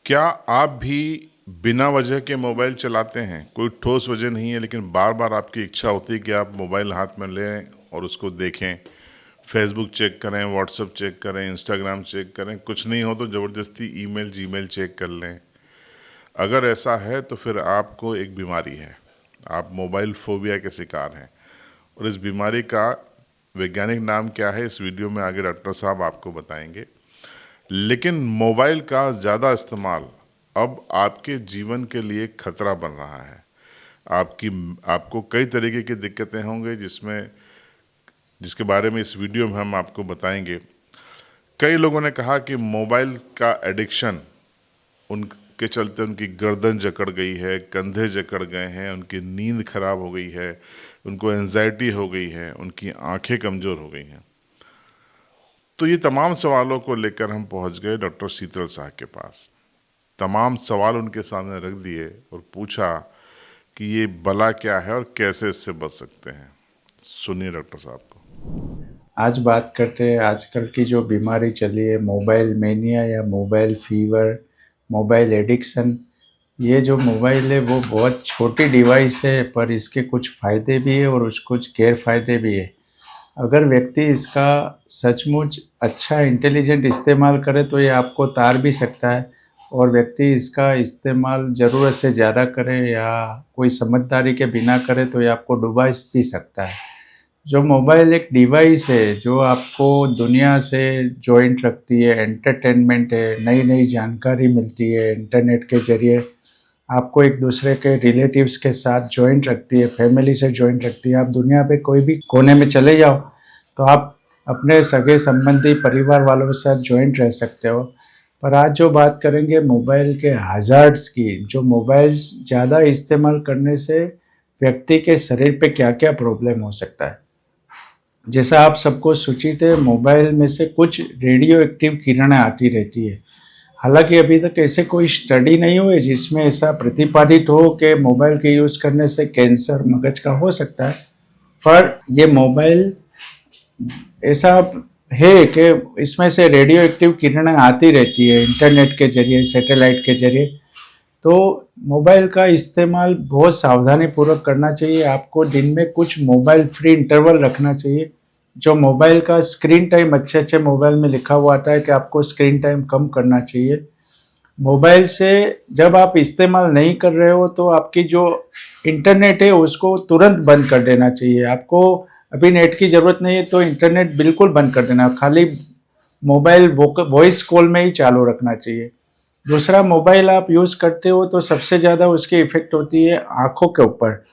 क्या आप भी बिना वजह के मोबाइल चलाते हैं? कोई ठोस वजह नहीं है, लेकिन बार बार आपकी इच्छा होती है कि आप मोबाइल हाथ में लें और उसको देखें, फेसबुक चेक करें, व्हाट्सएप चेक करें, इंस्टाग्राम चेक करें, कुछ नहीं हो तो ज़बरदस्ती ईमेल जीमेल चेक कर लें। अगर ऐसा है तो फिर आपको एक बीमारी है, आप मोबाइल फोबिया के शिकार हैं। और इस बीमारी का वैज्ञानिक नाम क्या है, इस वीडियो में आगे डॉक्टर साहब आपको बताएंगे। लेकिन मोबाइल का ज़्यादा इस्तेमाल अब आपके जीवन के लिए खतरा बन रहा है। आपकी आपको कई तरीके की दिक्कतें होंगे जिसके बारे में इस वीडियो में हम आपको बताएंगे। कई लोगों ने कहा कि मोबाइल का एडिक्शन उनके चलते उनकी गर्दन जकड़ गई है, कंधे जकड़ गए हैं, उनकी नींद खराब हो गई है, उनको एंजाइटी हो गई है, उनकी आंखें कमज़ोर हो गई हैं। तो ये तमाम सवालों को लेकर हम पहुंच गए डॉक्टर शीतल शाह के पास। तमाम सवाल उनके सामने रख दिए और पूछा कि ये बला क्या है और कैसे इससे बच सकते हैं। सुनिए डॉक्टर साहब को। आज बात करते हैं आजकल की जो बीमारी चली है, मोबाइल मेनिया या मोबाइल फीवर, मोबाइल एडिक्शन। ये जो मोबाइल है वो बहुत छोटी डिवाइस है, पर इसके कुछ फ़ायदे भी है और कुछ गैर फायदे भी है। अगर व्यक्ति इसका सचमुच अच्छा इंटेलिजेंट इस्तेमाल करे तो ये आपको तार भी सकता है, और व्यक्ति इसका इस्तेमाल ज़रूरत से ज़्यादा करे या कोई समझदारी के बिना करे तो ये आपको डुबा भी सकता है। जो मोबाइल एक डिवाइस है जो आपको दुनिया से जॉइंट रखती है, एंटरटेनमेंट है, नई नई जानकारी मिलती है, इंटरनेट के ज़रिए आपको एक दूसरे के रिलेटिव्स के साथ जॉइंट रखती है, फैमिली से जॉइंट रखती है। आप दुनिया पे कोई भी कोने में चले जाओ तो आप अपने सगे संबंधी परिवार वालों के साथ जॉइंट रह सकते हो। पर आज जो बात करेंगे मोबाइल के हज़ार्ड्स की, जो मोबाइल्स ज़्यादा इस्तेमाल करने से व्यक्ति के शरीर पे क्या क्या प्रॉब्लम हो सकता है। जैसा आप सबको सूचित है, मोबाइल में से कुछ रेडियो एक्टिव किरणें आती रहती है। हालांकि अभी तक ऐसे कोई स्टडी नहीं हुए जिसमें ऐसा प्रतिपादित हो कि मोबाइल के यूज़ करने से कैंसर मगज का हो सकता है। पर ये मोबाइल ऐसा है कि इसमें से रेडियो एक्टिव किरणें आती रहती है इंटरनेट के जरिए, सैटेलाइट के जरिए। तो मोबाइल का इस्तेमाल बहुत सावधानी पूर्वक करना चाहिए। आपको दिन में कुछ मोबाइल फ्री इंटरवल रखना चाहिए। जो मोबाइल का स्क्रीन टाइम अच्छे अच्छे मोबाइल में लिखा हुआ आता है कि आपको स्क्रीन टाइम कम करना चाहिए। मोबाइल से जब आप इस्तेमाल नहीं कर रहे हो तो आपकी जो इंटरनेट है उसको तुरंत बंद कर देना चाहिए। आपको अभी नेट की ज़रूरत नहीं है तो इंटरनेट बिल्कुल बंद कर देना, खाली मोबाइल वॉइस कॉल में ही चालू रखना चाहिए। दूसरा, मोबाइल आप यूज़ करते हो तो सबसे ज़्यादा उसकी इफ़ेक्ट होती है आँखों के ऊपर।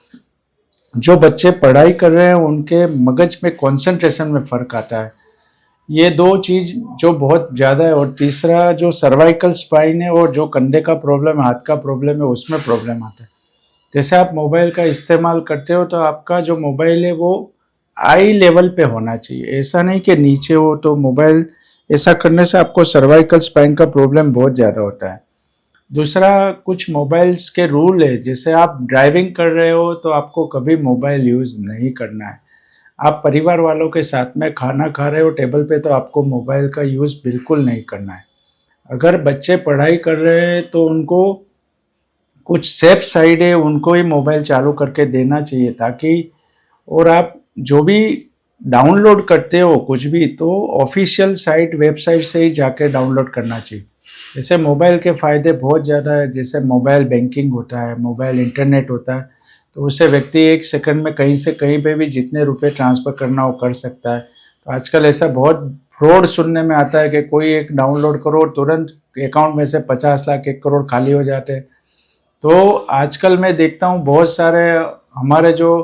जो बच्चे पढ़ाई कर रहे हैं उनके मगज में कंसंट्रेशन में फ़र्क आता है। ये दो चीज़ जो बहुत ज़्यादा है। और तीसरा, जो सर्वाइकल स्पाइन है और जो कंधे का प्रॉब्लम है, हाथ का प्रॉब्लम है, उसमें प्रॉब्लम आता है। जैसे आप मोबाइल का इस्तेमाल करते हो तो आपका जो मोबाइल है वो आई लेवल पे होना चाहिए, ऐसा नहीं कि नीचे हो। तो मोबाइल ऐसा करने से आपको सर्वाइकल स्पाइन का प्रॉब्लम बहुत ज़्यादा होता है। दूसरा, कुछ मोबाइल्स के रूल है, जैसे आप ड्राइविंग कर रहे हो तो आपको कभी मोबाइल यूज़ नहीं करना है। आप परिवार वालों के साथ में खाना खा रहे हो टेबल पे तो आपको मोबाइल का यूज़ बिल्कुल नहीं करना है। अगर बच्चे पढ़ाई कर रहे हैं तो उनको कुछ सेफ साइड है, उनको ही मोबाइल चालू करके देना चाहिए ताकि। और आप जो भी डाउनलोड करते हो कुछ भी, तो ऑफिशियल साइट वेबसाइट से ही जाके डाउनलोड करना चाहिए। जैसे मोबाइल के फ़ायदे बहुत ज़्यादा है, जैसे मोबाइल बैंकिंग होता है, मोबाइल इंटरनेट होता है, तो उससे व्यक्ति एक सेकंड में कहीं से कहीं पे भी जितने रुपए ट्रांसफ़र करना हो कर सकता है। तो आजकल ऐसा बहुत फ्रॉड सुनने में आता है कि कोई एक डाउनलोड करो तुरंत अकाउंट में से 50 लाख 1 करोड़ खाली हो जाते हैं। तो आजकल मैं देखता हूँ बहुत सारे हमारे जो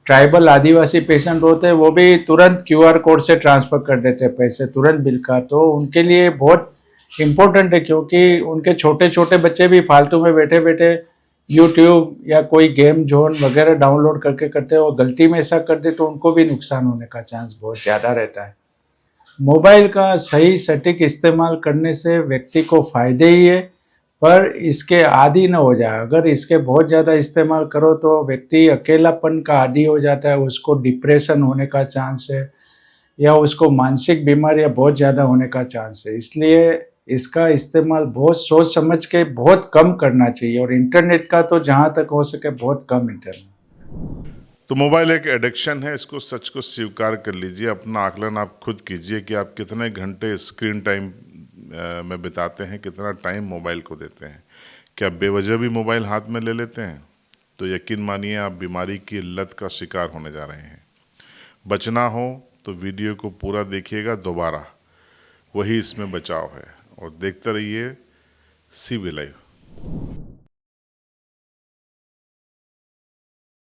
ट्राइबल आदिवासी पेशेंट होते हैं वो भी तुरंत क्यूआर कोड से ट्रांसफ़र कर देते हैं पैसे तुरंत बिल का। तो उनके लिए बहुत इम्पोर्टेंट है, क्योंकि उनके छोटे छोटे बच्चे भी फालतू में बैठे बैठे यूट्यूब या कोई गेम जोन वगैरह डाउनलोड करके करते हैं, और गलती में ऐसा कर दे तो उनको भी नुकसान होने का चांस बहुत ज़्यादा रहता है। मोबाइल का सही सटीक इस्तेमाल करने से व्यक्ति को फ़ायदे ही है, पर इसके आदी न हो जाए। अगर इसके बहुत ज़्यादा इस्तेमाल करो तो व्यक्ति अकेलापन का आदी हो जाता है, उसको डिप्रेशन होने का चांस है या उसको मानसिक बीमारियां बहुत ज़्यादा होने का चांस है। इसलिए इसका इस्तेमाल बहुत सोच समझ के बहुत कम करना चाहिए, और इंटरनेट का तो जहाँ तक हो सके बहुत कम इंटरनेट। तो मोबाइल एक एडिक्शन है, इसको सच को स्वीकार कर लीजिए। अपना आकलन आप खुद कीजिए कि आप कितने घंटे स्क्रीन टाइम में बिताते हैं, कितना टाइम मोबाइल को देते हैं। क्या बेवजह भी मोबाइल हाथ में ले लेते हैं? तो यकीन मानिए आप बीमारी की लत का शिकार होने जा रहे हैं। बचना हो तो वीडियो को पूरा देखिएगा दोबारा, वही इसमें बचाव है। और देखते रहिए CB लाइव।